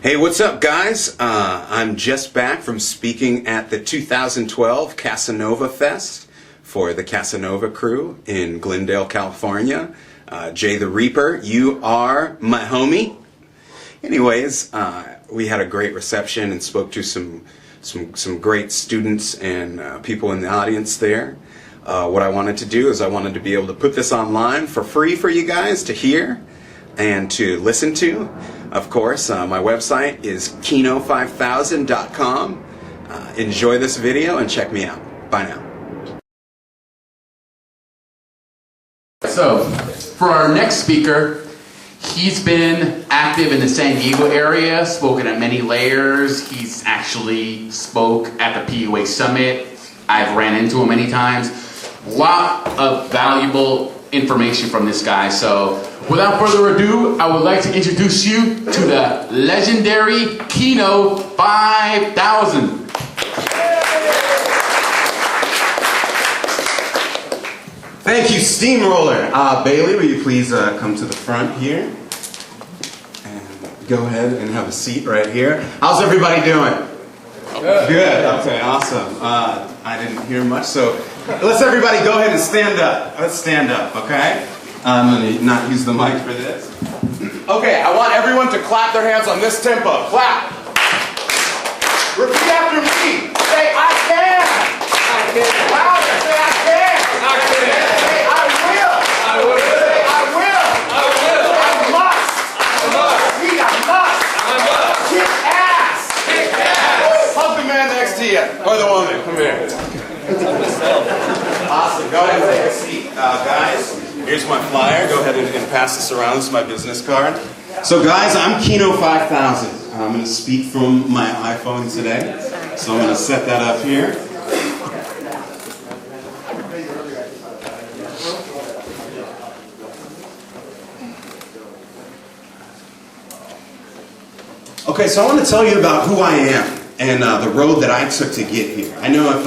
Hey, what's up, guys? I'm just back from speaking at the 2012 Casanova Fest for the Casanova crew in Glendale, California. Jay the Reaper, you are my homie. Anyways, we had a great reception and spoke to some great students and people in the audience there. What I wanted to do is I wanted to be able to put this online for free for you guys to hear and to listen to. Of course, my website is Kino5000.com. Enjoy this video and check me out. Bye now. So, for our next speaker, he's been active in the San Diego area, spoken at many layers. He's actually spoke at the PUA Summit. I've ran into him many times. A lot of valuable information from this guy. So, without further ado, I would like to introduce you to the legendary Kino 5000. Thank you, Steamroller. Bailey, will you please come to the front here? And go ahead and have a seat right here. How's everybody doing? Good. Good. Okay, awesome. I didn't hear much, so let's everybody go ahead and stand up. Let's stand up, okay? I'm going to not use the mic for this. Okay, I want everyone to clap their hands on this tempo. Clap. Repeat after me. Say, I can. I can. Louder. Say, I can. I can. Say, I will. I will. Say, I will. I will. I must. I must. Repeat, I must. I must. Kick ass. Kick ass. Hug the man next to you. Or the woman. Come here. Awesome. Go ahead and take a seat, guys. Here's my flyer. Go ahead and pass this around. This is my business card. So guys, I'm Kino 5000. I'm going to speak from my iPhone today. So I'm going to set that up here. Okay, so I want to tell you about who I am and the road that I took to get here. I know if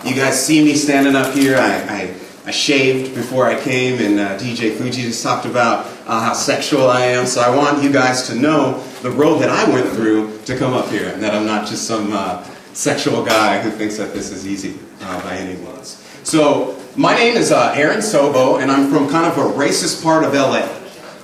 you guys see me standing up here, I shaved before I came, and DJ Fuji just talked about how sexual I am. So I want you guys to know the road that I went through to come up here, and that I'm not just some sexual guy who thinks that this is easy by any means. So my name is Aaron Sobo, and I'm from kind of a racist part of LA.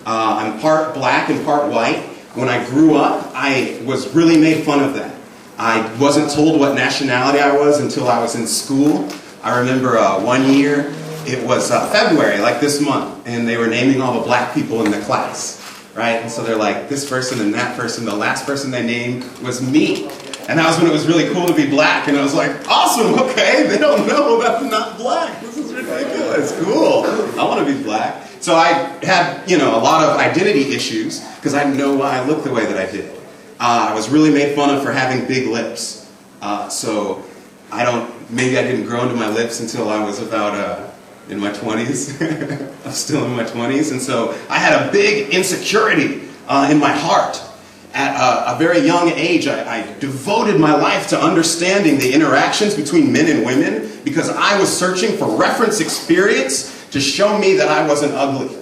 I'm part black and part white. When I grew up, I was really made fun of that. I wasn't told what nationality I was until I was in school. I remember one year, it was February, like this month, and they were naming all the black people in the class, right? And so they're like, this person and that person, the last person they named was me. And that was when it was really cool to be black, and I was like, awesome, okay, they don't know that I'm not black. This is ridiculous, cool. I want to be black. So I had, a lot of identity issues, because I didn't know why I looked the way that I did. I was really made fun of for having big lips. Maybe I didn't grow into my lips until I was about in my 20s. I'm still in my 20s. And so I had a big insecurity in my heart. At a very young age, I devoted my life to understanding the interactions between men and women because I was searching for reference experience to show me that I wasn't ugly.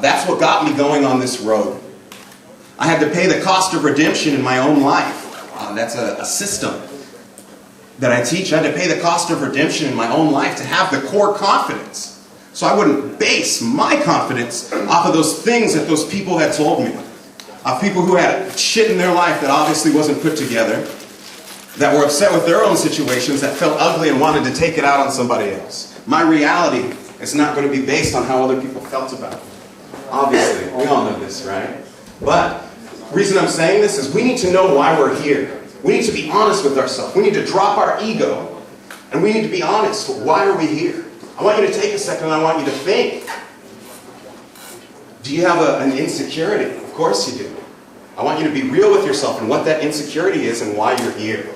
That's what got me going on this road. I had to pay the cost of redemption in my own life. That's a system that I teach. I had to pay the cost of redemption in my own life to have the core confidence. So I wouldn't base my confidence off of those things that those people had told me. People who had shit in their life that obviously wasn't put together, that were upset with their own situations, that felt ugly and wanted to take it out on somebody else. My reality is not going to be based on how other people felt about it. Obviously, we all know this, right? But the reason I'm saying this is we need to know why we're here. We need to be honest with ourselves. We need to drop our ego, and we need to be honest. Why are we here? I want you to take a second, and I want you to think. Do you have an insecurity? Of course you do. I want you to be real with yourself and what that insecurity is and why you're here.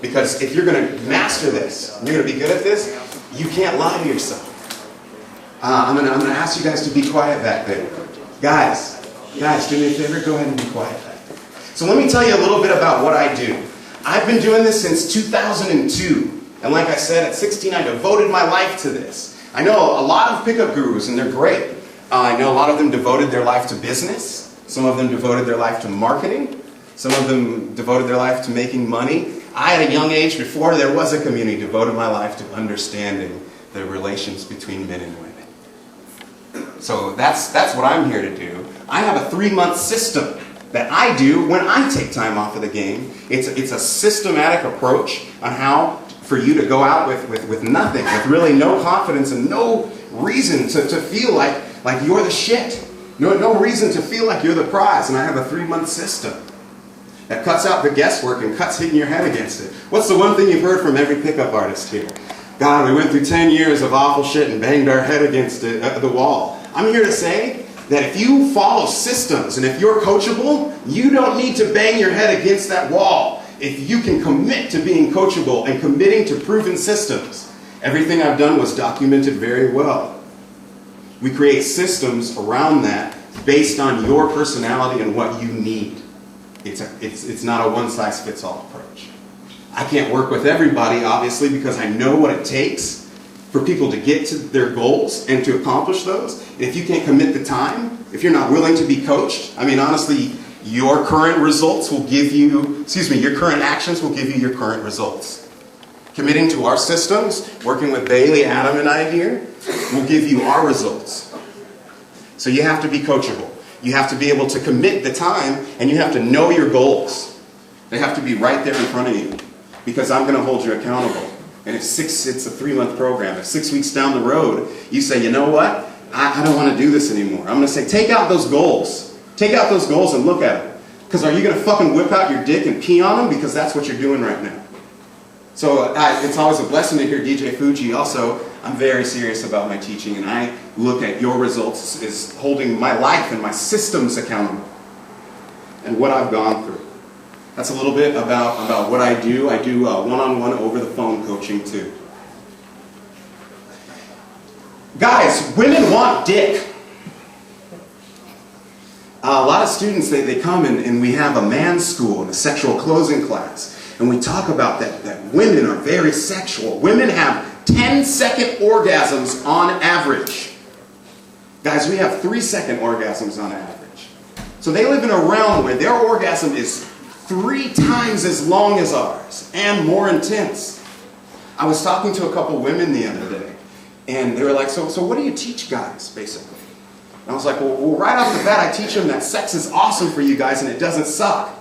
Because if you're going to master this, and you're going to be good at this, you can't lie to yourself. I'm going to ask you guys to be quiet back there. Guys, do me a favor, go ahead and be quiet back there. So let me tell you a little bit about what I do. I've been doing this since 2002. And like I said, at 16, I devoted my life to this. I know a lot of pickup gurus, and they're great. I know a lot of them devoted their life to business. Some of them devoted their life to marketing. Some of them devoted their life to making money. I, at a young age, before there was a community, devoted my life to understanding the relations between men and women. So that's what I'm here to do. I have a 3-month system that I do when I take time off of the game. It's a systematic approach on how for you to go out with nothing, with really no confidence and no reason to feel like you're the shit. No reason to feel like you're the prize. And I have a 3-month system that cuts out the guesswork and cuts hitting your head against it. What's the one thing you've heard from every pickup artist here? God, we went through 10 years of awful shit and banged our head against the wall. I'm here to say that if you follow systems and if you're coachable, you don't need to bang your head against that wall. If you can commit to being coachable and committing to proven systems, everything I've done was documented very well. We create systems around that based on your personality and what you need. It's not a one-size-fits-all approach. I can't work with everybody, obviously, because I know what it takes for people to get to their goals and to accomplish those. And if you can't commit the time, if you're not willing to be coached, I mean, honestly, your current results will give you, your current actions will give you your current results. Committing to our systems, working with Bailey, Adam, and I here, will give you our results. So you have to be coachable. You have to be able to commit the time, and you have to know your goals. They have to be right there in front of you, because I'm going to hold you accountable. And it's a 3-month program. If 6 weeks down the road, you say, you know what? I don't want to do this anymore. I'm going to say, take out those goals. Take out those goals and look at them. Because are you going to fucking whip out your dick and pee on them? Because that's what you're doing right now. So it's always a blessing to hear DJ Fuji. Also, I'm very serious about my teaching, and I look at your results as holding my life and my systems accountable and what I've gone through. That's a little bit about what I do. I do one-on-one over-the-phone coaching too. Guys, women want dick. A lot of students, they come and we have a man's school and a sexual closing class. And we talk about that women are very sexual. Women have 10-second orgasms on average. Guys, we have 3-second orgasms on average. So they live in a realm where their orgasm is 3 times as long as ours and more intense. I was talking to a couple women the other day, and they were like, so what do you teach guys, basically? And I was like, well, right off the bat, I teach them that sex is awesome for you guys and it doesn't suck.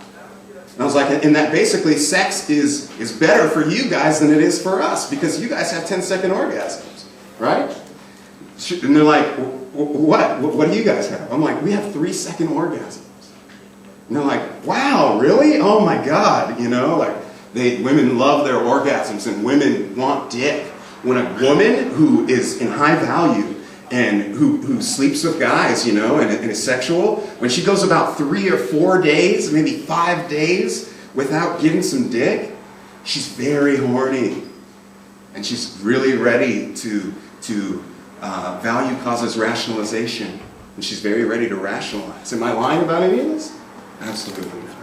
And I was like, and that basically sex is better for you guys than it is for us, because you guys have 10-second orgasms, right? And they're like, what do you guys have? I'm like, we have 3-second orgasms. And they're like, wow, really? Oh my God, women love their orgasms and women want dick. When a woman who is in high value and who sleeps with guys, and is sexual, when she goes about 3 or 4 days, maybe 5 days without getting some dick, she's very horny. And she's really ready to value causes rationalization. And she's very ready to rationalize. Am I lying about any of this? Absolutely not.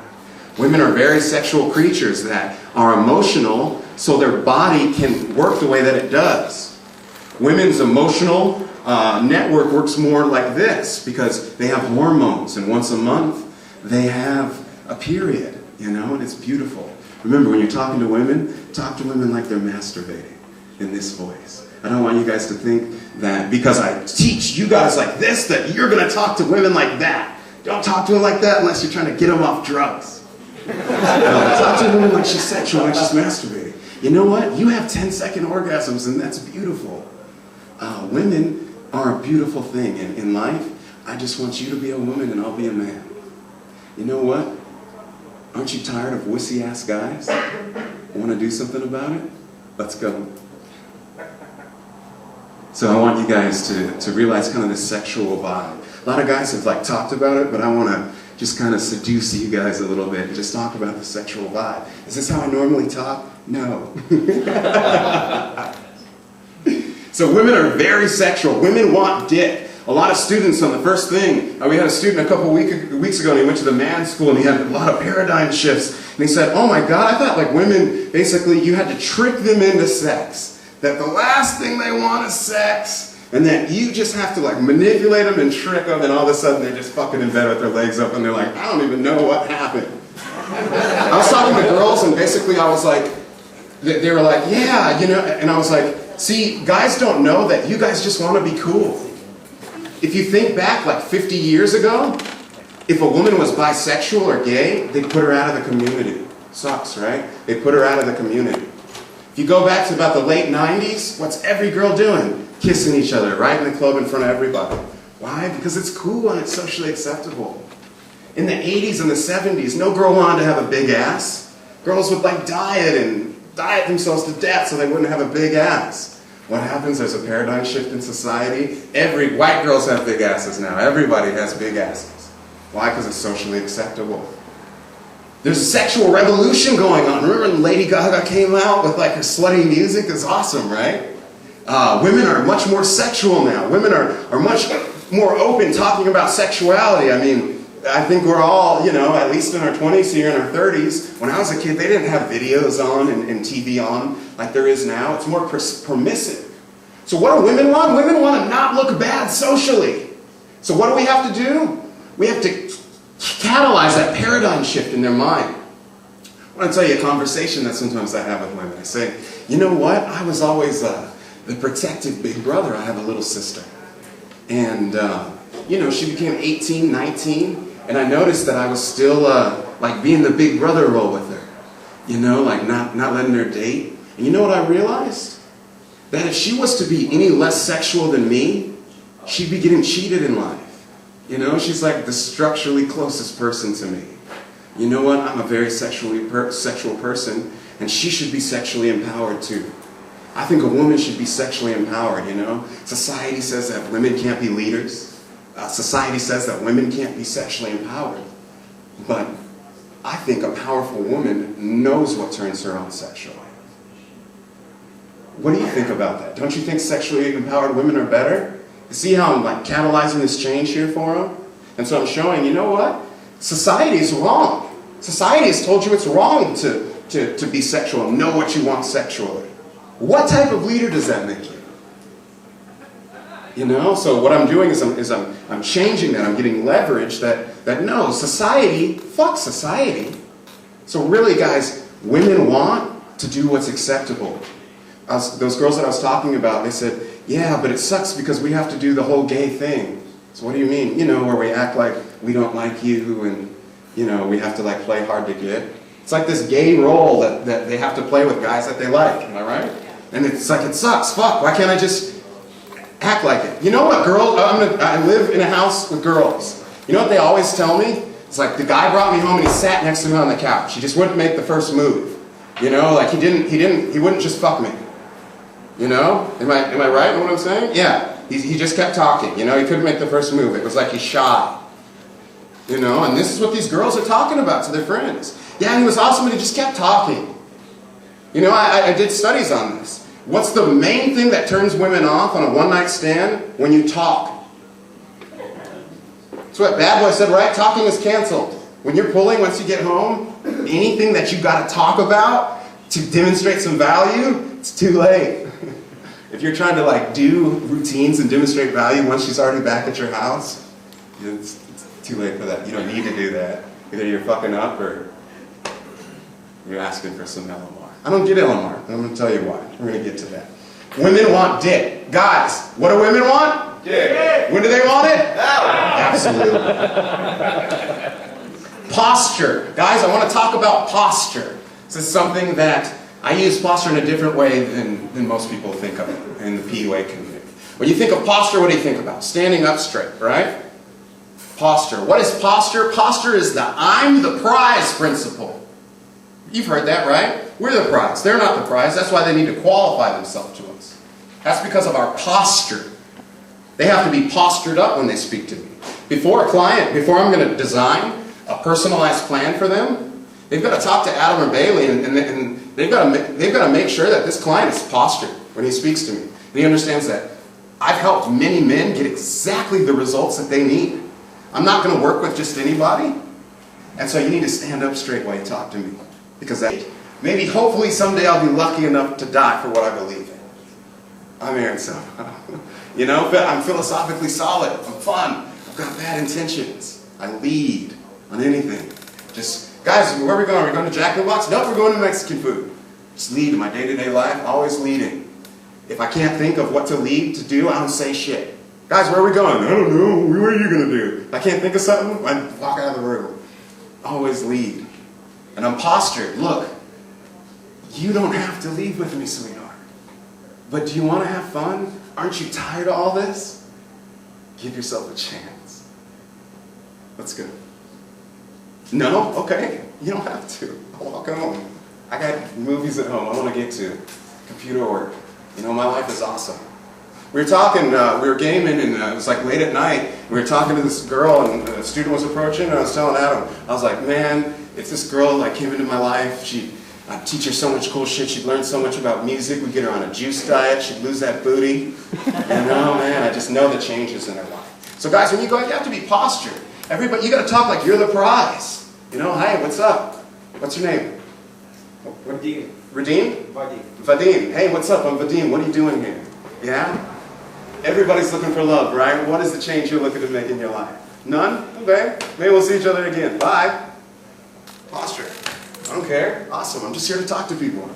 Women are very sexual creatures that are emotional so their body can work the way that it does. Women's emotional network works more like this because they have hormones, and once a month they have a period, and it's beautiful. Remember, when you're talking to women, talk to women like they're masturbating in this voice. I don't want you guys to think that because I teach you guys like this that you're going to talk to women like that. Don't talk to her like that unless you're trying to get them off drugs. Talk to a woman like she's sexual, like she's masturbating. You know what? You have 10-second orgasms, and that's beautiful. Women are a beautiful thing in life. I just want you to be a woman and I'll be a man. You know what? Aren't you tired of wussy-ass guys? Want to do something about it? Let's go. So I want you guys to realize kind of this sexual vibe. A lot of guys have talked about it, but I want to just kind of seduce you guys a little bit and just talk about the sexual vibe. Is this how I normally talk? No. So women are very sexual. Women want dick. A lot of students on the first thing, we had a student a couple weeks ago, and he went to the man's school, and he had a lot of paradigm shifts. And he said, oh my God, I thought women, basically, you had to trick them into sex. That the last thing they want is sex. And then you just have to like manipulate them and trick them, and all of a sudden they're just fucking in bed with their legs up, and they're like, I don't even know what happened. I was talking to girls, and basically I was like, they were like, yeah, you know, and I was like, see, guys don't know that you guys just want to be cool. If you think back like 50 years ago, if a woman was bisexual or gay, they'd put her out of the community. Sucks, right? They put her out of the community. If you go back to about the late 90s, what's every girl doing? Kissing each other right in the club in front of everybody. Why? Because it's cool and it's socially acceptable. In the 80s and the 70s, no girl wanted to have a big ass. Girls would like diet themselves to death so they wouldn't have a big ass. What happens? There's a paradigm shift in society. White girls have big asses now. Everybody has big asses. Why? Because it's socially acceptable. There's a sexual revolution going on. Remember when Lady Gaga came out with like her slutty music? It's awesome, right? Women are much more sexual now. Women are much more open talking about sexuality. I mean, I think we're all, you know, at least in our 20s here, in our 30s. When I was a kid, they didn't have videos on and TV on like there is now. It's more permissive. So what do women want? Women want to not look bad socially. So what do we have to do? We have to catalyze that paradigm shift in their mind. I want to tell you a conversation that sometimes I have with women. I say, you know what? I was always the protective big brother. I have a little sister. And, you know, she became 18, 19. And I noticed that I was still like being the big brother role with her. You know, like not letting her date. And you know what I realized? That if she was to be any less sexual than me, she'd be getting cheated in life. You know, she's like the structurally closest person to me. You know what? I'm a very sexual person, and she should be sexually empowered too. I think a woman should be sexually empowered, you know? Society says that women can't be leaders. Society says that women can't be sexually empowered. But I think a powerful woman knows what turns her on sexually. What do you think about that? Don't you think sexually empowered women are better? See how I'm like catalyzing this change here for them? And so I'm showing, you know what? Society is wrong. Society has told you it's wrong to be sexual and know what you want sexually. What type of leader does that make you? You know, so what I'm doing is I'm changing that. I'm getting leverage that no, society, fuck society. So really, guys, women want to do what's acceptable. Those girls that I was talking about, they said, yeah, but it sucks because we have to do the whole gay thing. So what do you mean? You know, where we act like we don't like you and, you know, we have to like play hard to get. It's like this gay role that they have to play with guys that they like, am I right? And it's like, it sucks, fuck, why can't I just act like it? You know what, girls, I live in a house with girls. You know what they always tell me? It's like, the guy brought me home and he sat next to me on the couch. He just wouldn't make the first move. You know, like he wouldn't just fuck me. You know? Am I right in what I'm saying? Yeah. He just kept talking. You know, he couldn't make the first move. It was like he's shy. You know, and this is what these girls are talking about to their friends. Yeah, and he was awesome, but he just kept talking. You know, I did studies on this. What's the main thing that turns women off on a one-night stand? When you talk. That's what Bad Boy said, right? Talking is canceled. When you're pulling, once you get home, anything that you got to talk about to demonstrate some value, it's too late. If you're trying to like do routines and demonstrate value once she's already back at your house, it's too late for that. You don't need to do that. Either you're fucking up or you're asking for some LMR. I don't get LMR. I'm going to tell you why. We're going to get to that. Women want dick. Guys, what do women want? Dick. When do they want it? Absolutely. Posture. Guys, I want to talk about posture. This is something that I use posture in a different way than most people think of it in the PUA community. When you think of posture, what do you think about? Standing up straight, right? Posture. What is posture? Posture is the I'm the prize principle. You've heard that, right? We're the prize. They're not the prize. That's why they need to qualify themselves to us. That's because of our posture. They have to be postured up when they speak to me. Before I'm going to design a personalized plan for them, they've got to talk to Adam or Bailey, and they've got to make sure that this client is postured when he speaks to me. And he understands that I've helped many men get exactly the results that they need. I'm not going to work with just anybody. And so you need to stand up straight while you talk to me. Because maybe, hopefully, someday I'll be lucky enough to die for what I believe in. I'm Aaron Soto. You know, but I'm philosophically solid. I'm fun. I've got bad intentions. I lead on anything. Just, guys, where are we going? Are we going to Jack in the Box? Nope, we're going to Mexican food. Just lead in my day-to-day life, always leading. If I can't think of what to lead, to do, I don't say shit. Guys, where are we going? I don't know. What are you going to do? If I can't think of something, I walk out of the room. Always lead. And I'm postured. Look, you don't have to leave with me, sweetheart. But do you want to have fun? Aren't you tired of all this? Give yourself a chance. Let's go. No? Okay. You don't have to. I'll walk home. I got movies at home I want to get to. Computer work. You know, my life is awesome. We were talking, we were gaming, and it was like late at night. We were talking to this girl, and a student was approaching, and I was telling Adam, I was like, man, if this girl like came into my life, I'd teach her so much cool shit. She'd learn so much about music. We'd get her on a juice diet. She'd lose that booty. You know, man, I just know the changes in her life. So guys, when you go, you have to be postured. Everybody, you got to talk like you're the prize. You know, hey, what's up? What's your name? Vadim. Vadim? Vadim. Vadim. Hey, what's up? I'm Vadim. What are you doing here? Yeah? Everybody's looking for love, right? What is the change you're looking to make in your life? None? Okay. Maybe we'll see each other again. Bye. Posture. I don't care. Awesome. I'm just here to talk to people.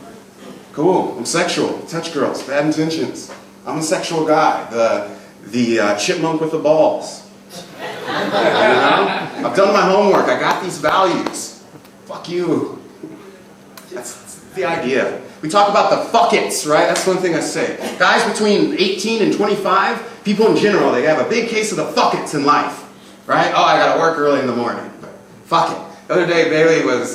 Cool. I'm sexual. Touch girls. Bad intentions. I'm a sexual guy. The chipmunk with the balls. You know? I've done my homework. I got these values. Fuck you. That's the idea. We talk about the fuck it's, right? That's one thing I say. Guys between 18 and 25, people in general, they have a big case of the fuck it's in life, right? Oh, I gotta work early in the morning, but fuck it. The other day, Bailey was,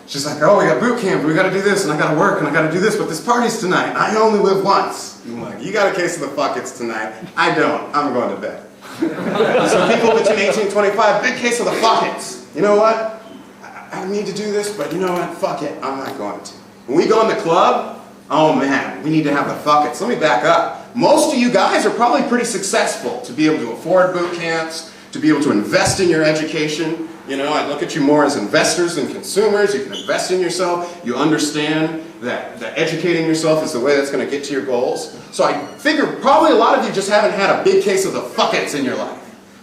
she's like, oh, we got boot camp, we gotta do this, and I gotta work, and I gotta do this, but this party's tonight. I only live once. I'm like, you got a case of the fuck it's tonight. I don't. I'm going to bed. So people between 18 and 25, big case of the fuck it's. You know what? I need to do this, but you know what? Fuck it. I'm not going to. When we go in the club, oh man, we need to have the fuck it's. Let me back up. Most of you guys are probably pretty successful to be able to afford boot camps, to be able to invest in your education. You know, I look at you more as investors than consumers. You can invest in yourself. You understand that educating yourself is the way that's going to get to your goals. So I figure probably a lot of you just haven't had a big case of the fuck it's in your life.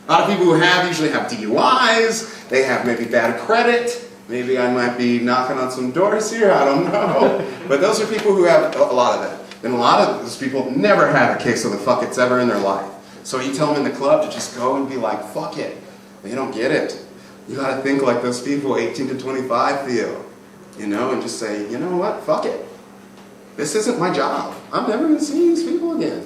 A lot of people who have usually have DUIs. They have maybe bad credit. Maybe I might be knocking on some doors here, I don't know. But those are people who have a lot of that. And a lot of those people never had a case of the fuck it's ever in their life. So you tell them in the club to just go and be like, fuck it. They don't get it. You gotta think like those people 18 to 25 feel. You know, and just say, you know what, fuck it. This isn't my job. I'm never gonna see these people again.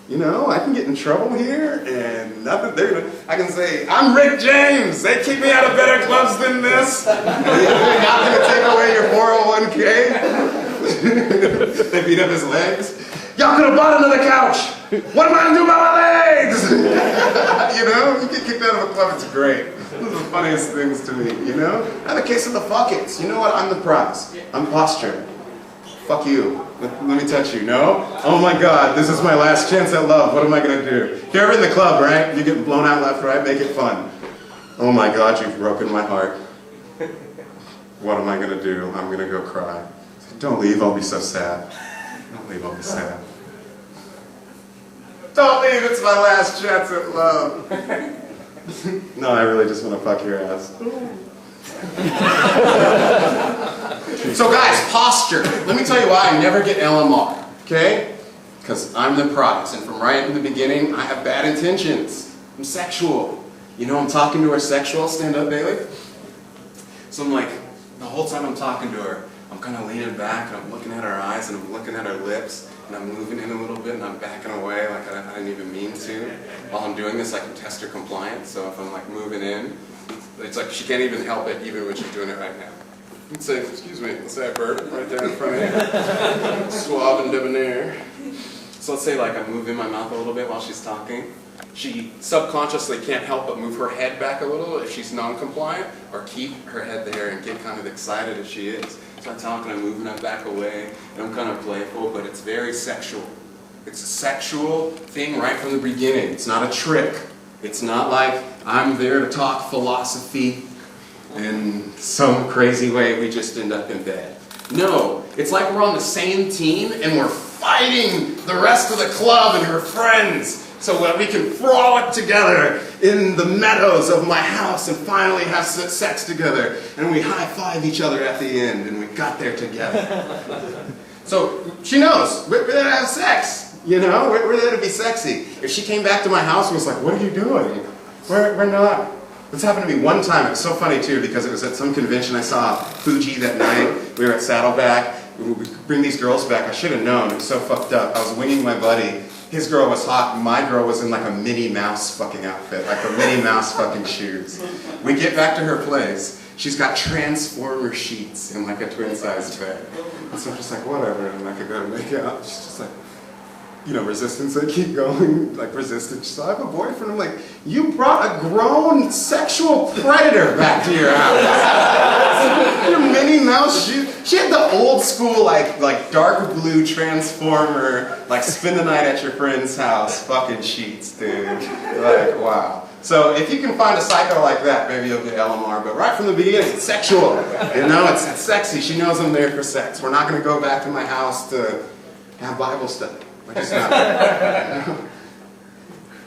You know, I can get in trouble here, and nothing. I can say, I'm Rick James. They keep me out of better clubs than this. They're not going to take away your 401k. They beat up his legs. Y'all could have bought another couch. What am I going to do about my legs? You know, you get kicked out of a club, it's great. Those are the funniest things to me, you know? I have a case of the fuck it's. You know what? I'm the prize. I'm posture. Fuck you. Let me touch you. No? Oh my God, this is my last chance at love. What am I going to do? If you're ever in the club, right? You're getting blown out left, right? Make it fun. Oh my God, you've broken my heart. What am I going to do? I'm going to go cry. Don't leave, I'll be so sad. Don't leave, I'll be sad. Don't leave, it's my last chance at love. No, I really just want to fuck your ass. So guys, posture. Let me tell you why I never get LMR, okay? Because I'm the prize, and from right in the beginning, I have bad intentions. I'm sexual. You know, I'm talking to her sexual. Stand up, Bailey. So I'm like, the whole time I'm talking to her, I'm kind of leaning back, and I'm looking at her eyes, and I'm looking at her lips, and I'm moving in a little bit, and I'm backing away like I didn't even mean to. While I'm doing this, I can test her compliance, so if I'm like moving in, it's like she can't even help it, even when she's doing it right now. Let's say, excuse me, let's say I burp right there in front of you. Suave and debonair. So let's say like I move in my mouth a little bit while she's talking. She subconsciously can't help but move her head back a little if she's non-compliant, or keep her head there and get kind of excited as she is. So I'm talking, I'm moving her back away, and I'm kind of playful, but it's very sexual. It's a sexual thing right from the beginning. It's not a trick. It's not like I'm there to talk philosophy in some crazy way we just end up in bed. No, it's like we're on the same team and we're fighting inviting the rest of the club and her friends so that we can frolic together in the meadows of my house and finally have sex together. And we high-five each other at the end, and we got there together. So she knows, we're there to have sex, you know? We're there to be sexy. If she came back to my house and was like, what are you doing? We're not. This happened to me one time. It was so funny, too, because it was at some convention. I saw Fuji that night. We were at Saddleback. We bring these girls back. I should have known. It was so fucked up. I was winging my buddy. His girl was hot, and my girl was in like a Minnie Mouse fucking outfit, like a Minnie Mouse fucking shoes. We get back to her place. She's got Transformer sheets in like a twin-sized bed. And so I'm just like, whatever, and like I go to make out. She's just like, you know, resistance, I keep going, like resistance. So I have a boyfriend. I'm like, you brought a grown sexual predator back to your house. Your Minnie Mouse shoes. She had the old school, like dark blue Transformer, like spend the night at your friend's house fucking sheets, dude. Like, wow. So if you can find a psycho like that, maybe you'll get LMR. But right from the beginning, it's sexual. You know, it's sexy. She knows I'm there for sex. We're not going to go back to my house to have Bible study. We're just not.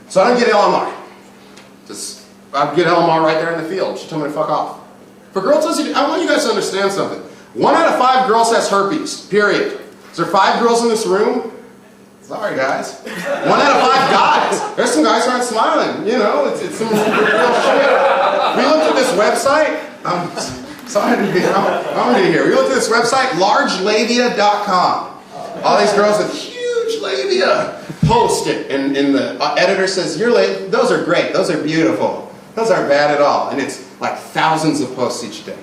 So I don't get LMR. I get LMR right there in the field. She told me to fuck off. For girls, I want you guys to understand something. 1 out of 5 girls has herpes, period. Is there 5 girls in this room? Sorry, guys. 1 out of 5 guys. There's some guys who aren't smiling. You know, it's some real shit. We looked at this website. Sorry to be here. We looked at this website, largelabia.com. All these girls with huge labia post it, and the editor says, those are great. Those are beautiful. Those aren't bad at all. And it's like thousands of posts each day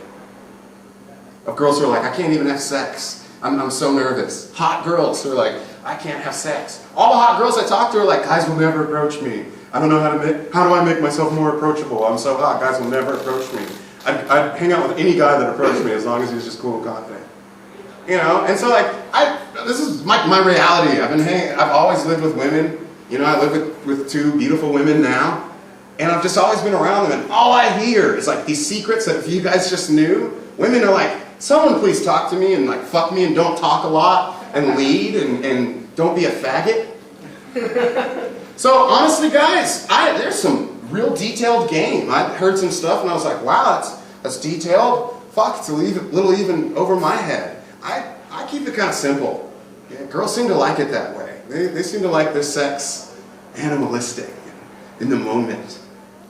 of girls who are like, I can't even have sex. I'm so nervous. Hot girls who are like, I can't have sex. All the hot girls I talk to are like, guys will never approach me. I don't know how do I make myself more approachable? I'm so hot, guys will never approach me. I'd hang out with any guy that approached me as long as he was just cool and confident. You know, and so like, this is my reality. I've always lived with women. You know, I live with 2 beautiful women now. And I've just always been around them. And all I hear is like these secrets that if you guys just knew, women are like, someone please talk to me and like fuck me and don't talk a lot and lead and don't be a faggot. So honestly guys, there's some real detailed game. I heard some stuff and I was like, wow, that's detailed. Fuck, it's a little even over my head. I keep it kind of simple. Yeah, girls seem to like it that way. They seem to like their sex animalistic, in the moment.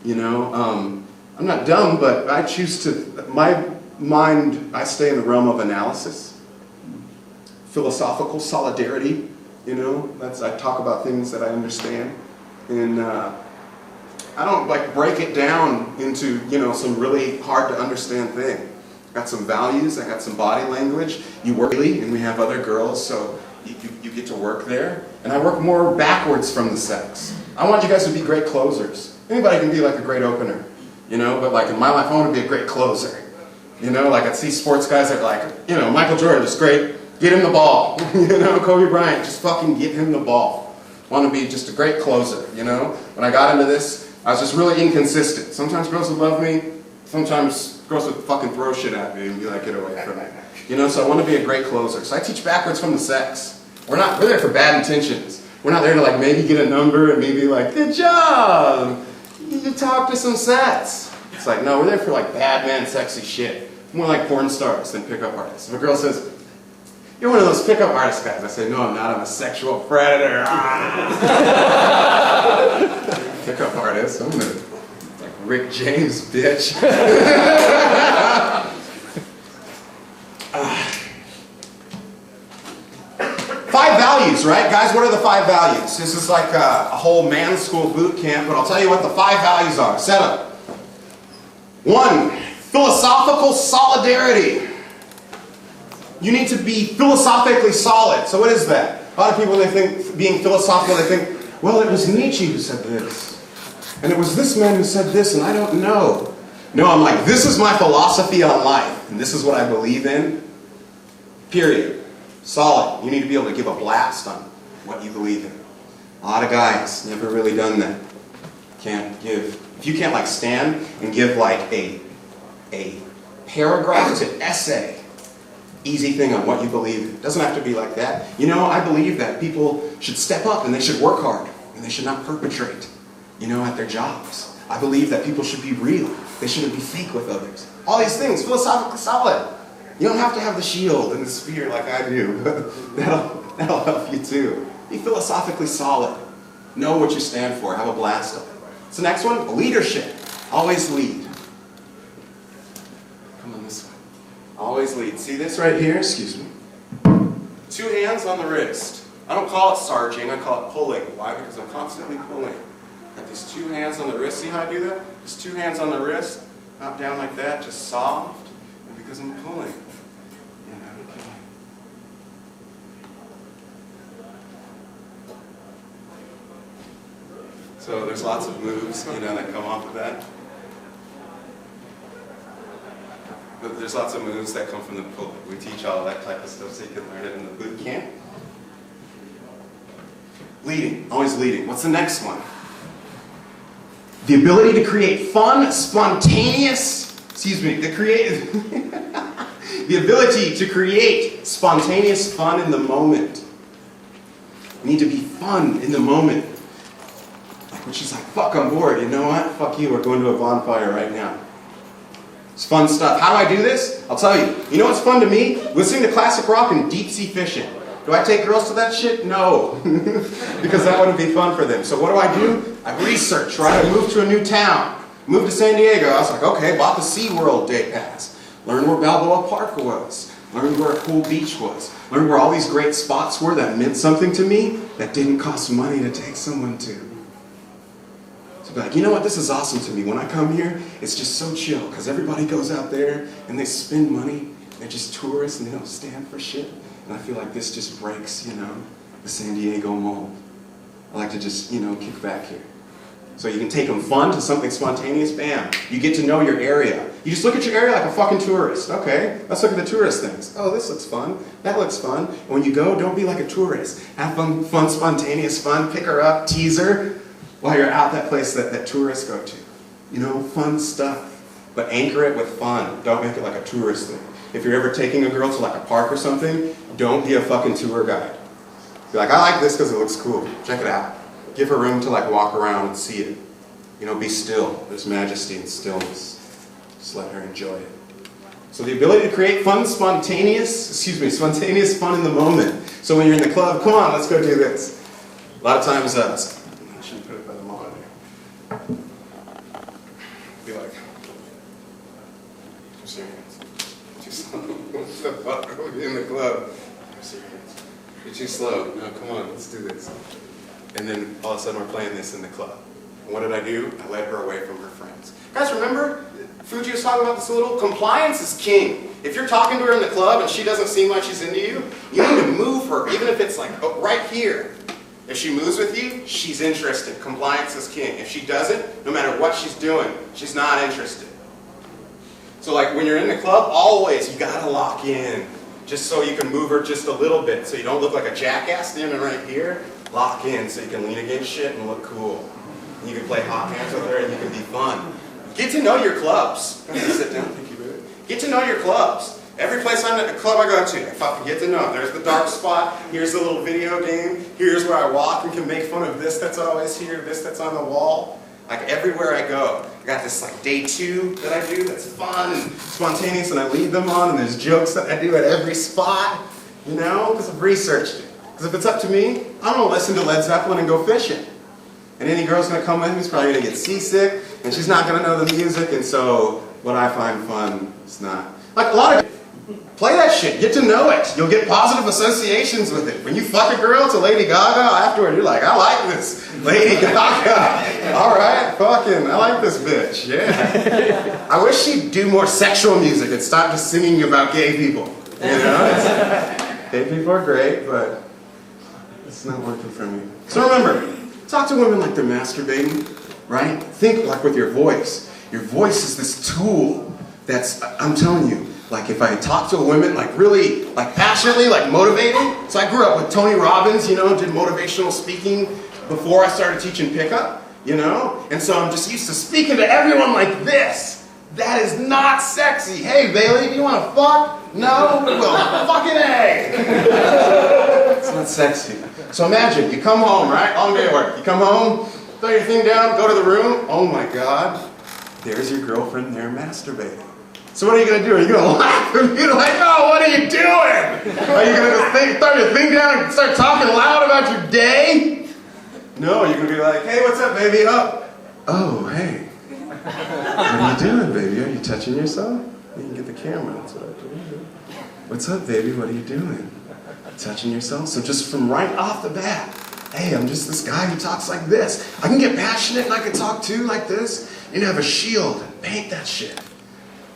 You know, I'm not dumb, but I choose to, my mind, I stay in the realm of analysis. Philosophical solidarity, you know, I talk about things that I understand. And I don't like break it down into, you know, some really hard to understand thing. I got some values, I got some body language. You work really, and we have other girls, so you get to work there. And I work more backwards from the sex. I want you guys to be great closers. Anybody can be like a great opener, you know, but like in my life, I want to be a great closer. You know, like I see sports guys that are like, you know, Michael Jordan, just great, get him the ball. You know, Kobe Bryant, just fucking get him the ball. Want to be just a great closer, you know. When I got into this, I was just really inconsistent. Sometimes girls would love me, sometimes girls would fucking throw shit at me and be like, get away from me. You know, so I want to be a great closer. So I teach backwards from the sex. We're there for bad intentions. We're not there to like maybe get a number and maybe like, good job, you talk to some sets. It's like, no, we're there for like bad man sexy shit. More like porn stars than pickup artists. If a girl says, you're one of those pickup artist guys, I say, no, I'm not, I'm a sexual predator. Pickup artist, I'm like Rick James, bitch. 5 values, right? Guys, what are the 5 values? This is like a whole man's school boot camp, but I'll tell you what the 5 values are. Set up. 1, philosophical solidarity. You need to be philosophically solid. So what is that? A lot of people, when they think being philosophical, they think, well, it was Nietzsche who said this. And it was this man who said this, and I don't know. No, I'm like, this is my philosophy on life, and this is what I believe in. Period. Solid. You need to be able to give a blast on what you believe in. A lot of guys never really done that. Can't give. If you can't like stand and give like a paragraph to essay easy thing on what you believe. It doesn't have to be like that. You know, I believe that people should step up and they should work hard and they should not perpetrate, you know, at their jobs. I believe that people should be real. They shouldn't be fake with others. All these things, philosophically solid. You don't have to have the shield and the spear like I do, but that'll help you too. Be philosophically solid. Know what you stand for. Have a blast of it. So next one, leadership. Always lead. Come on this way. Always lead. See this right here? Excuse me. 2 hands on the wrist. I don't call it sarging, I call it pulling. Why? Because I'm constantly pulling. Got these 2 hands on the wrist. See how I do that? Just 2 hands on the wrist, not down like that, just soft. And because I'm pulling. So there's lots of moves, you know, that come off of that. But there's lots of moves that come from the pull. We teach all that type of stuff so you can learn it in the boot camp. Leading, always leading. What's the next one? The ability to create fun, spontaneous, the ability to create spontaneous fun in the moment. You need to be fun in the moment. When she's like, fuck, I'm bored. You know what? Fuck you, we're going to a bonfire right now. It's fun stuff. How do I do this? I'll tell you. You know what's fun to me? Listening to classic rock and deep sea fishing. Do I take girls to that shit? No. Because that wouldn't be fun for them. So what do? I research, right? I moved to a new town. Moved to San Diego. I was like, okay, bought the SeaWorld day pass. Learned where Balboa Park was. Learned where a cool beach was. Learned where all these great spots were that meant something to me that didn't cost money to take someone to. Like, you know what, this is awesome to me. When I come here, it's just so chill, because everybody goes out there and they spend money. They're just tourists and they don't stand for shit. And I feel like this just breaks, you know, the San Diego mold. I like to just, you know, kick back here. So you can take them fun to something spontaneous, bam. You get to know your area. You just look at your area like a fucking tourist. Okay, let's look at the tourist things. Oh, this looks fun. That looks fun. And when you go, don't be like a tourist. Have fun, spontaneous fun. Pick her up, tease her. While you're out that place that tourists go to. You know, fun stuff. But anchor it with fun. Don't make it like a tourist thing. If you're ever taking a girl to like a park or something, don't be a fucking tour guide. Be like, I like this because it looks cool. Check it out. Give her room to like walk around and see it. You know, be still. There's majesty and stillness. Just let her enjoy it. So the ability to create fun, spontaneous fun in the moment. So when you're in the club, come on, let's go do this. A lot of times, put it by the monitor. Be like, I'm serious. Too slow. What the fuck? We'll be in the club. I'm serious. You're too slow. No, come on, let's do this. And then all of a sudden we're playing this in the club. And what did I do? I led her away from her friends. Guys, remember? Fuji was talking about this a little. Compliance is king. If you're talking to her in the club and she doesn't seem like she's into you, you need to move her, even if it's like right here. If she moves with you, she's interested. Compliance is king. If she doesn't, no matter what she's doing, she's not interested. So like when you're in the club, always you gotta lock in. Just so you can move her just a little bit. So you don't look like a jackass standing right here. Lock in so you can lean against shit and look cool. And you can play hot hands with her and you can be fun. Get to know your clubs. Sit down, thank you, baby. Get to know your clubs. Every place I'm at, the club I go to, I fucking get to know. There's the dark spot, here's the little video game, here's where I walk and can make fun of this that's always here, this that's on the wall. Like everywhere I go. I got this like day 2 that I do that's fun and spontaneous and I lead them on and there's jokes that I do at every spot, you know, because I've researched it. Because if it's up to me, I'm going to listen to Led Zeppelin and go fishing. And any girl's going to come with me is probably going to get seasick and she's not going to know the music and so what I find fun is not. Like a lot of play that shit. Get to know it. You'll get positive associations with it. When you fuck a girl to Lady Gaga, afterward you're like, I like this Lady Gaga. Alright, fucking, I like this bitch. Yeah. I wish she'd do more sexual music and stop just singing about gay people. You know? Gay people are great, but it's not working for me. So remember, talk to women like they're masturbating, right? Think like with your voice. Your voice is this tool that's, I'm telling you, like if I talk to a woman like really, like passionately, like motivating. So I grew up with Tony Robbins, you know, did motivational speaking before I started teaching pickup, you know? And so I'm just used to speaking to everyone like this. That is not sexy. Hey, Bailey, do you want to fuck? No? Well, fucking A. It's not sexy. So imagine, you come home, right? Long day at work. You come home, throw your thing down, go to the room. Oh my God, there's your girlfriend there masturbating. So what are you going to do? Are you going to laugh at me like, oh, what are you doing? Are you going to just throw your thing down and start talking loud about your day? No, you're going to be like, hey, what's up, baby? Oh, hey. What are you doing, baby? Are you touching yourself? You can get the camera. That's what I do. What's up, baby? What are you doing? Touching yourself? So just from right off the bat, hey, I'm just this guy who talks like this. I can get passionate and I can talk too like this. You have a shield. Paint that shit.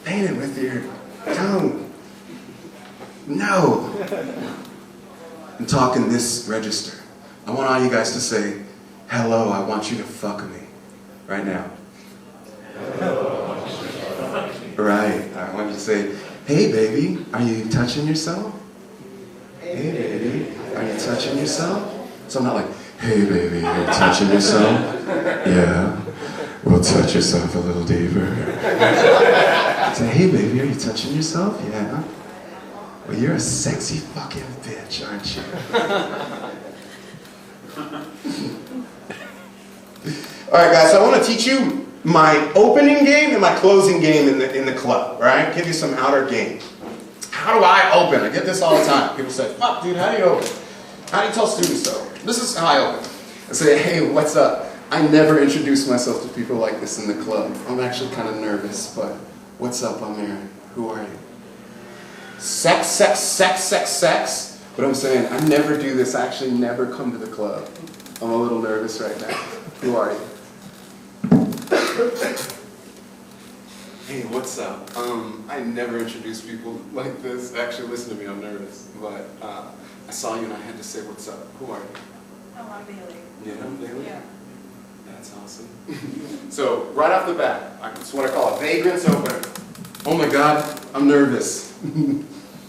Paint it with your tongue. No. I'm talking this register. I want all you guys to say, hello, I want you to fuck me. Right now. Right. I want you to say, hey baby, are you touching yourself? Hey baby, are you touching yourself? So I'm not like, hey baby, are you touching yourself? Yeah. Well, touch yourself a little deeper. Say, hey baby, are you touching yourself? Yeah. Well, you're a sexy fucking bitch, aren't you? Alright guys, so I want to teach you my opening game and my closing game in the club, right? Give you some outer game. How do I open? I get this all the time. People say, fuck dude, how do you open? How do you tell students so? This is how I open. I say, hey, what's up? I never introduce myself to people like this in the club. I'm actually kind of nervous, but what's up, I'm Aaron. Who are you? Sex, sex, sex, sex, sex. But I'm saying, I never do this. I actually never come to the club. I'm a little nervous right now. Who are you? Hey, what's up? I never introduce people like this. Actually, listen to me, I'm nervous. But I saw you and I had to say, what's up? Who are you? Oh, I'm Bailey. Yeah, I'm Bailey? Yeah. That's awesome. So, right off the bat, it's what I call a vagrant's opener. Oh my God, I'm nervous.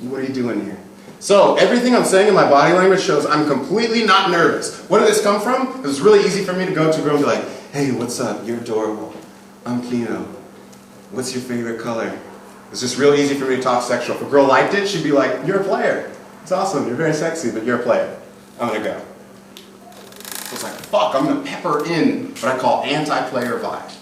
What are you doing here? So, everything I'm saying in my body language shows I'm completely not nervous. Where did this come from? Because it's really easy for me to go to a girl and be like, hey, what's up? You're adorable. I'm Kino. What's your favorite color? It's just real easy for me to talk sexual. If a girl liked it, she'd be like, you're a player. It's awesome. You're very sexy, but you're a player. I'm going to go. So it's like, fuck, I'm going to pepper in what I call anti-player vibe.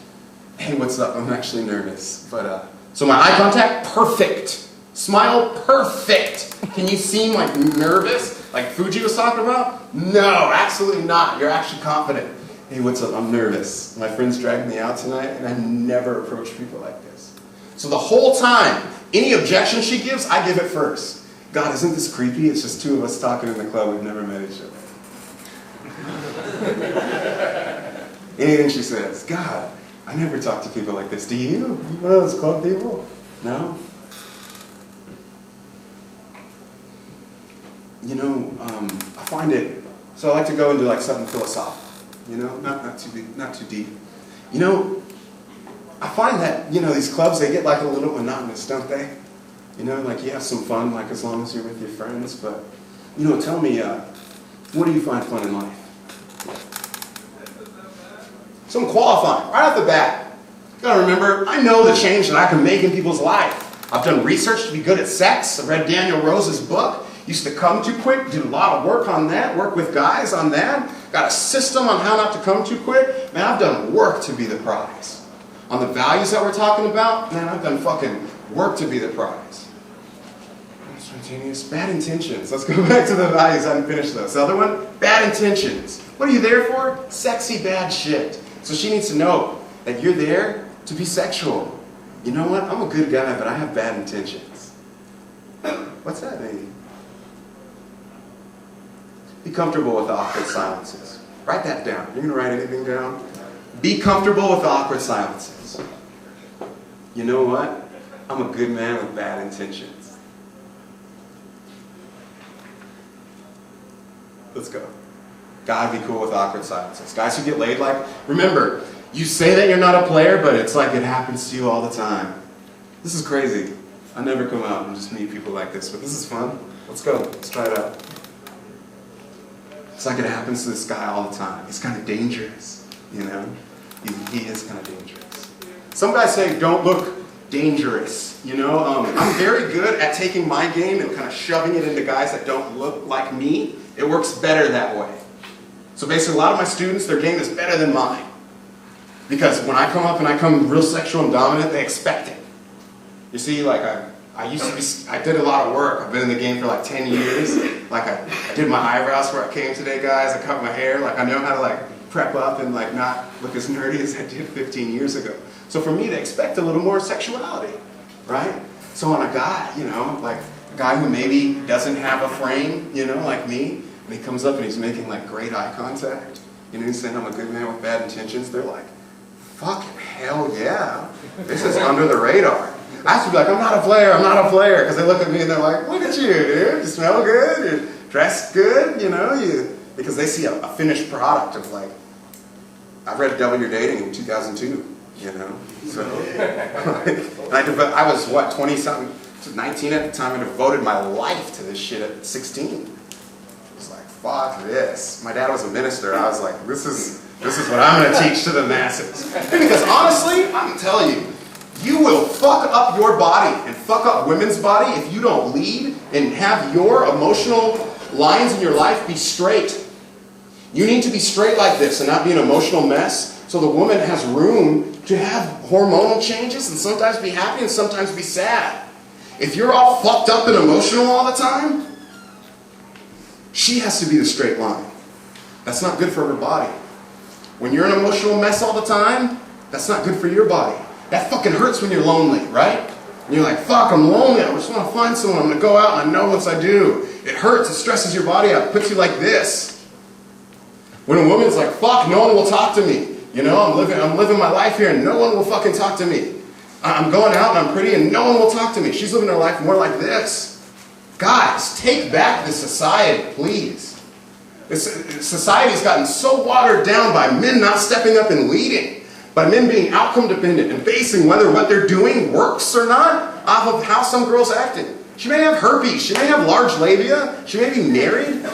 Hey, what's up? I'm actually nervous. But so my eye contact, perfect. Smile, perfect. Can you seem like nervous? Like Fuji was talking about? No, absolutely not. You're actually confident. Hey, what's up? I'm nervous. My friends dragged me out tonight, and I never approach people like this. So the whole time, any objection she gives, I give it first. God, isn't this creepy? It's just two of us talking in the club. We've never met each other. Anything she says, God, I never talk to people like this. Do you? You one of those club people? No? You know, I find it, so I like to go into like something philosophical. You know, not too deep. You know, I find that, you know, these clubs, they get like a little monotonous, don't they? You know, like you have some fun, like as long as you're with your friends, but, you know, tell me, what do you find fun in life? So I'm qualifying, right off the bat. You gotta remember, I know the change that I can make in people's life. I've done research to be good at sex. I've read Daniel Rose's book. Used to come too quick, did a lot of work on that, work with guys on that. Got a system on how not to come too quick. Man, I've done work to be the prize. On the values that we're talking about, man, I've done fucking work to be the prize. Spontaneous, bad intentions. Let's go back to the values. I didn't finish those. The other one, bad intentions. What are you there for? Sexy bad shit. So she needs to know that you're there to be sexual. You know what? I'm a good guy, but I have bad intentions. What's that mean? Be comfortable with awkward silences. Write that down. You're going to write anything down? Be comfortable with awkward silences. You know what? I'm a good man with bad intentions. Let's go. Gotta be cool with awkward silences. Guys who get laid, like, remember, you say that you're not a player, but it's like it happens to you all the time. This is crazy. I never come out and just meet people like this, but this is fun. Let's go. Let's try it out. It's like it happens to this guy all the time. He's kind of dangerous, you know? He is kind of dangerous. Some guys say, don't look dangerous, you know? I'm very good at taking my game and kind of shoving it into guys that don't look like me. It works better that way. So basically, a lot of my students, their game is better than mine. Because when I come up and I come real sexual and dominant, they expect it. You see, like I did a lot of work. I've been in the game for like 10 years. Like I did my eyebrows where I came today, guys. I cut my hair. Like I know how to like prep up and like not look as nerdy as I did 15 years ago. So for me, they expect a little more sexuality, right? So on a guy, you know, like a guy who maybe doesn't have a frame, you know, like me, and he comes up and he's making like great eye contact, you know, he's saying I'm a good man with bad intentions, they're like, fucking hell yeah, this is under the radar. I have to be like, I'm not a player, because they look at me and they're like, look at you, dude, you smell good, you dress good, you know, because they see a finished product of like, I read Double Your Dating in 2002, you know, so, and I was, what, 20-something, 19 at the time, I devoted my life to this shit at 16. I was like, fuck this. My dad was a minister, I was like, this is what I'm going to teach to the masses. Because honestly, I'm telling you, you will fuck up your body and fuck up women's body if you don't lead and have your emotional lines in your life be straight. You need to be straight like this and not be an emotional mess so the woman has room to have hormonal changes and sometimes be happy and sometimes be sad. If you're all fucked up and emotional all the time, she has to be the straight line. That's not good for her body. When you're an emotional mess all the time, that's not good for your body. That fucking hurts when you're lonely, right? And you're like, fuck, I'm lonely, I just want to find someone, I'm going to go out, and I know once I do. It hurts, it stresses your body out, it puts you like this. When a woman's like, fuck, no one will talk to me. You know, I'm living my life here and no one will fucking talk to me. I'm going out and I'm pretty and no one will talk to me. She's living her life more like this. Guys, take back this society, please. Society's gotten so watered down by men not stepping up and leading, by men being outcome dependent and basing whether what they're doing works or not off of how some girl's acting. She may have herpes, she may have large labia, she may be married.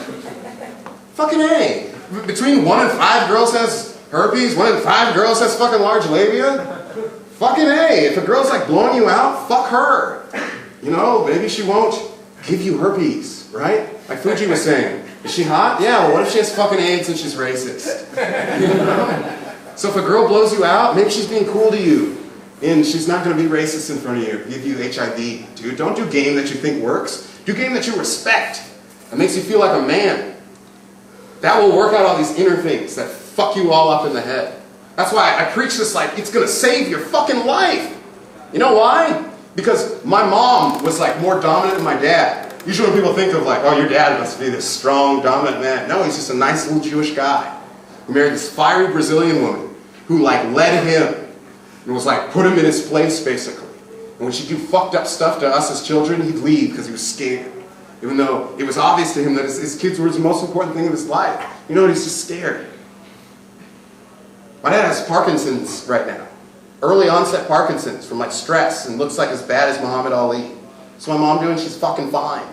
Fucking A. Between 1 in 5 girls has herpes, 1 in 5 girls has fucking large labia. Fucking A. If a girl's like blowing you out, fuck her. You know, maybe she won't give you herpes, right? Like Fuji was saying. Is she hot? Yeah, well what if she has fucking AIDS and she's racist? You know? So if a girl blows you out, maybe she's being cool to you. And she's not going to be racist in front of you, give you HIV. Dude, don't do game that you think works. Do game that you respect. That makes you feel like a man. That will work out all these inner things that fuck you all up in the head. That's why I preach this like it's going to save your fucking life. You know why? Because my mom was like more dominant than my dad. Usually when people think of like, oh, your dad must be this strong, dominant man. No, he's just a nice little Jewish guy who married this fiery Brazilian woman who like led him and was like put him in his place basically. And when she'd do fucked up stuff to us as children, he'd leave because he was scared. Even though it was obvious to him that his kids were the most important thing of his life. You know what? He's just scared. My dad has Parkinson's right now. Early onset Parkinson's from like stress and looks like as bad as Muhammad Ali. What's my mom doing? She's fucking fine.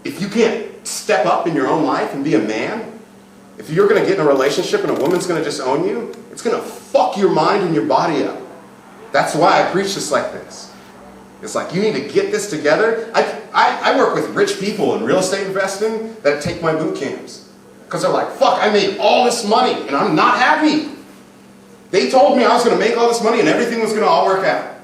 If you can't step up in your own life and be a man, if you're going to get in a relationship and a woman's going to just own you, it's going to fuck your mind and your body up. That's why I preach this like this. It's like you need to get this together. I work with rich people in real estate investing that take my boot camps. Because they're like, fuck, I made all this money and I'm not happy. They told me I was going to make all this money and everything was going to all work out.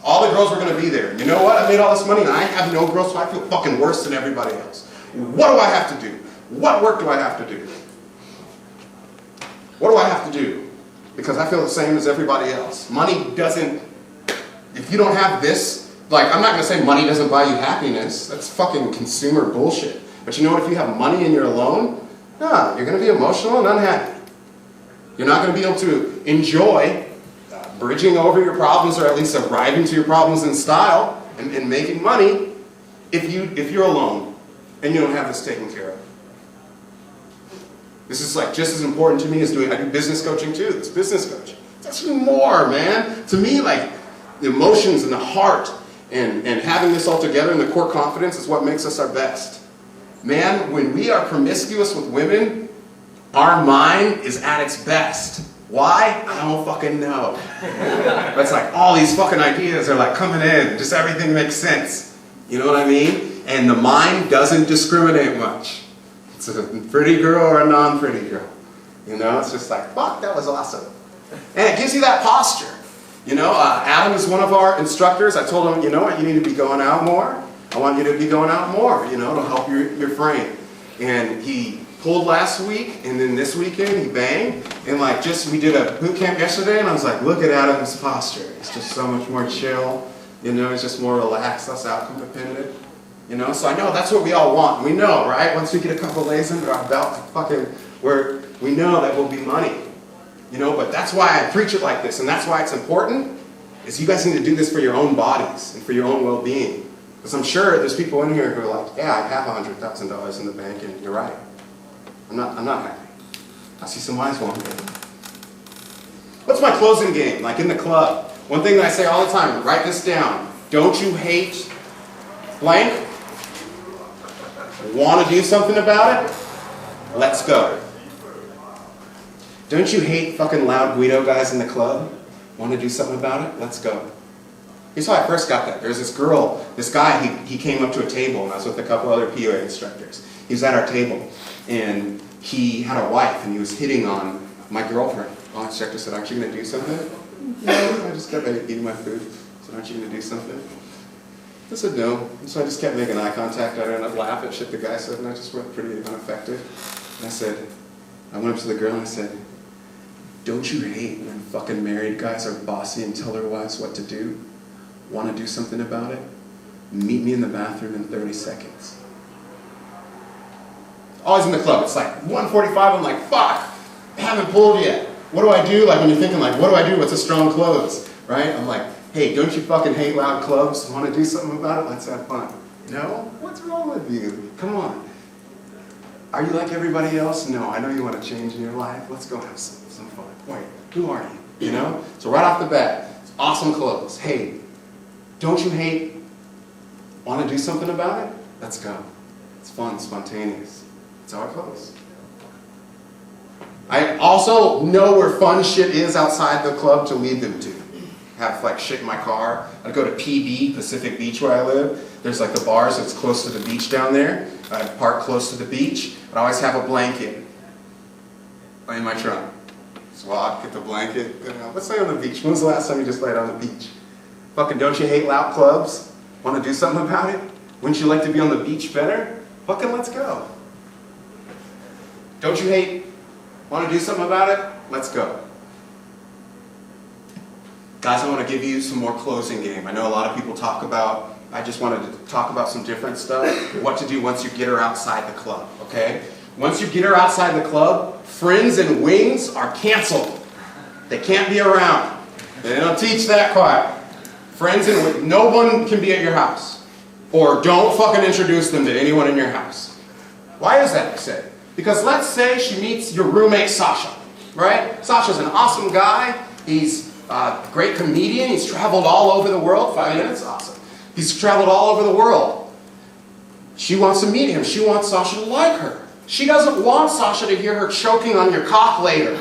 All the girls were going to be there. You know what? I made all this money and I have no girls, so I feel fucking worse than everybody else. What do I have to do? What work do I have to do? What do I have to do? Because I feel the same as everybody else. Money doesn't, if you don't have this, like I'm not going to say money doesn't buy you happiness. That's fucking consumer bullshit. But you know what? If you have money and you're alone, nah, you're going to be emotional and unhappy. You're not going to be able to enjoy bridging over your problems or at least arriving to your problems in style and making money if you're alone and you don't have this taken care of. This is like just as important to me as I do business coaching too. This business coaching. It's actually more, man. To me, like the emotions and the heart and having this all together and the core confidence is what makes us our best. Man, when we are promiscuous with women, our mind is at its best. Why? I don't fucking know. But it's like all these fucking ideas are like coming in, just everything makes sense. You know what I mean? And the mind doesn't discriminate much. It's a pretty girl or a non-pretty girl. You know, it's just like, fuck, that was awesome. And it gives you that posture. You know, Adam is one of our instructors. I told him, you know what, you need to be going out more. I want you to be going out more, you know, to help your frame. And he pulled last week, and then this weekend he banged. And like we did a boot camp yesterday, and I was like, look at Adam's posture. It's just so much more chill. You know, it's just more relaxed, less outcome dependent. You know, so I know that's what we all want. We know, right? Once we get a couple lays under our belt, we know that we'll be money. You know, but that's why I preach it like this, and that's why it's important, is you guys need to do this for your own bodies and for your own well-being. Because I'm sure there's people in here who are like, yeah, I have $100,000 in the bank, and you're right. I'm not happy. I see some wise ones. What's my closing game, like in the club? One thing that I say all the time, write this down. Don't you hate blank? Want to do something about it? Let's go. Don't you hate fucking loud Guido guys in the club? Want to do something about it? Let's go. Here's how I first got that. There's this girl, this guy, he came up to a table, and I was with a couple other POA instructors. He was at our table, and he had a wife, and he was hitting on my girlfriend. Oh, instructor said, aren't you going to do something? No, I just kept eating my food. I said, aren't you going to do something? I said no. So I just kept making eye contact. I ended up laughing at shit the guy said, and I just went pretty unaffected. And I went up to the girl and I said, don't you hate when fucking married guys are bossy and tell their wives what to do? Want to do something about it? Meet me in the bathroom in 30 seconds. Always in the club. It's like 1:45. I'm like, fuck, I haven't pulled yet. What do I do? Like when you're thinking like, what do I do? What's a strong close? Right? I'm like, hey, don't you fucking hate loud clubs? Want to do something about it? Let's have fun. No? What's wrong with you? Come on. Are you like everybody else? No, I know you want to change in your life. Let's go have some fun. Wait, who are you? You know? So right off the bat, it's awesome clothes. Hey, don't you hate? Want to do something about it? Let's go. It's fun, spontaneous. It's our clothes. I also know where fun shit is outside the club to lead them to. Have like shit in my car. I'd go to PB, Pacific Beach where I live. There's like the bars that's close to the beach down there. I park close to the beach. But I always have a blanket in my trunk. So I'll get the blanket. Let's lay on the beach. When was the last time you just laid on the beach? Fucking don't you hate loud clubs? Want to do something about it? Wouldn't you like to be on the beach better? Fucking let's go. Don't you hate? Want to do something about it? Let's go. Guys, I want to give you some more closing game. I know a lot of people talk about, I just wanted to talk about some different stuff. What to do once you get her outside the club, okay? Once you get her outside the club, friends and wings are canceled. They can't be around. They don't teach that quite. Friends and wings, no one can be at your house. Or don't fucking introduce them to anyone in your house. Why is that, you say? Because let's say she meets your roommate, Sasha, right? Sasha's an awesome guy. He's a great comedian. He's traveled all over the world. 5 minutes? Awesome. He's traveled all over the world. She wants to meet him. She wants Sasha to like her. She doesn't want Sasha to hear her choking on your cock later.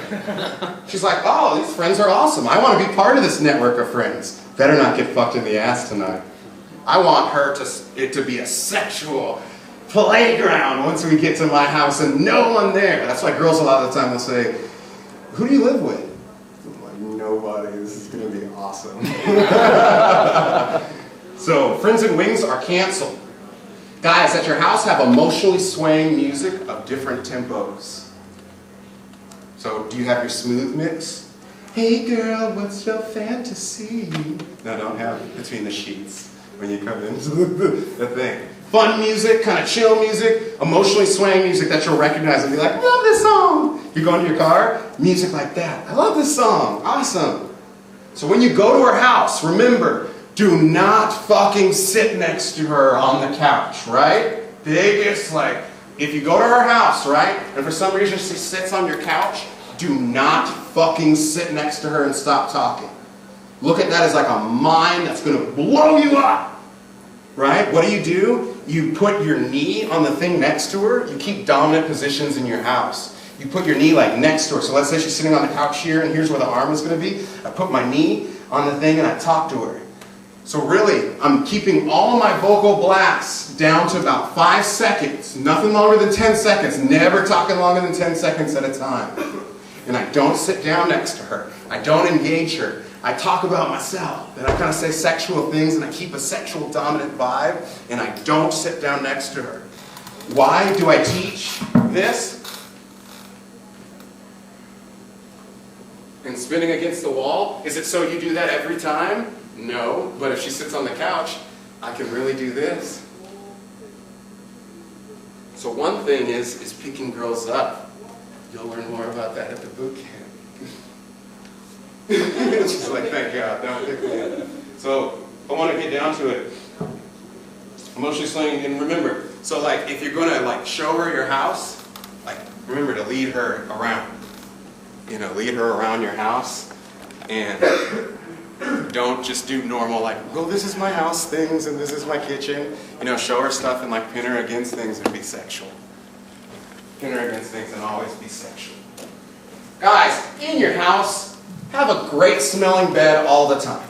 She's like, oh, these friends are awesome. I want to be part of this network of friends. Better not get fucked in the ass tonight. I want it to be a sexual playground once we get to my house and no one there. That's why girls a lot of the time will say, who do you live with? I'm like, nobody. This is going to be awesome. So, friends and wings are canceled. Guys at your house have emotionally swaying music of different tempos. So, do you have your smooth mix? Hey girl, what's your fantasy? No, don't have it between the sheets when you come into the thing. Fun music, kind of chill music, emotionally swaying music that you'll recognize and be like, I love this song. You go into your car, music like that. I love this song. Awesome. So when you go to her house, remember, do not fucking sit next to her on the couch, right? Biggest, like, if you go to her house, right, and for some reason she sits on your couch, do not fucking sit next to her and stop talking. Look at that as like a mine that's going to blow you up, right? What do? You put your knee on the thing next to her. You keep dominant positions in your house. you put your knee like next to her. So let's say she's sitting on the couch here, and here's where the arm is going to be. I put my knee on the thing and I talk to her. So really, I'm keeping all of my vocal blasts down to about 5 seconds. Nothing longer than 10 seconds. Never talking longer than 10 seconds at a time. And I don't sit down next to her. I don't engage her. I talk about myself. And I kind of say sexual things, and I keep a sexual dominant vibe, and I don't sit down next to her. Why do I teach this? And spinning against the wall? Is it so you do that every time? No, but if she sits on the couch, I can really do this. So one thing is picking girls up. You'll learn more about that at the boot camp. She's like, thank God, don't pick me up. So I want to get down to it. Emotionally swinging, and remember, so like if you're going to like show her your house, like remember to lead her around. You know, lead her around your house, and don't just do normal like, well, this is my house things and this is my kitchen. You know, show her stuff and like pin her against things and be sexual. Pin her against things and always be sexual. Guys, in your house, have a great smelling bed all the time.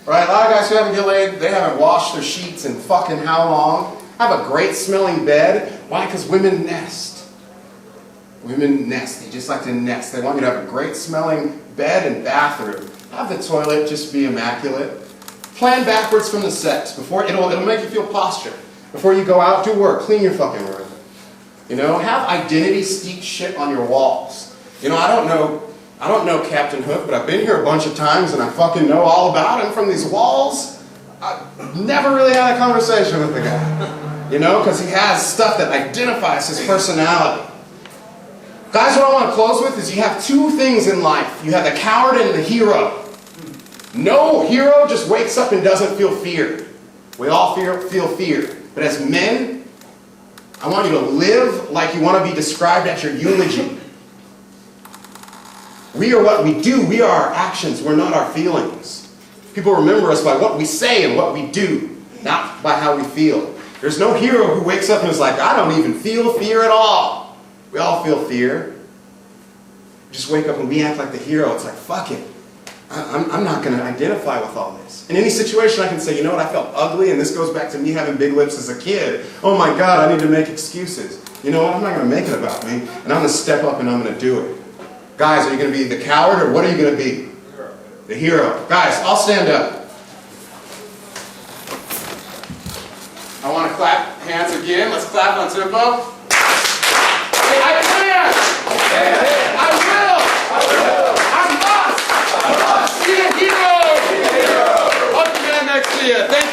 Right? A lot of guys who haven't get laid, they haven't washed their sheets in fucking how long. Have a great smelling bed. Why? Because women nest. Women nest. They just like to nest. They want you to have a great smelling bed and bathroom. Have the toilet just be immaculate. Plan backwards from the sex. Before it'll make you feel posture. Before you go out, do work. Clean your fucking room. You know, have identity steeped shit on your walls. You know, I don't know Captain Hook, but I've been here a bunch of times and I fucking know all about him from these walls. I've never really had a conversation with the guy. You know, because he has stuff that identifies his personality. Guys, what I want to close with is you have two things in life. You have the coward and the hero. No hero just wakes up and doesn't feel fear. We all feel fear. But as men, I want you to live like you want to be described at your eulogy. We are what we do. We are our actions. We're not our feelings. People remember us by what we say and what we do, not by how we feel. There's no hero who wakes up and is like, I don't even feel fear at all. We all feel fear. We just wake up and we act like the hero. It's like, fuck it. I'm not going to identify with all this. In any situation, I can say, you know what, I felt ugly, and this goes back to me having big lips as a kid. Oh my God, I need to make excuses. You know what, I'm not going to make it about me, and I'm going to step up and I'm going to do it. Guys, are you going to be the coward, or what are you going to be? The hero. Guys, all stand up. I want to clap hands again. Let's clap on tempo. Hey, I plan! I will! I must! Be a hero! Hope to get next year. Thank you.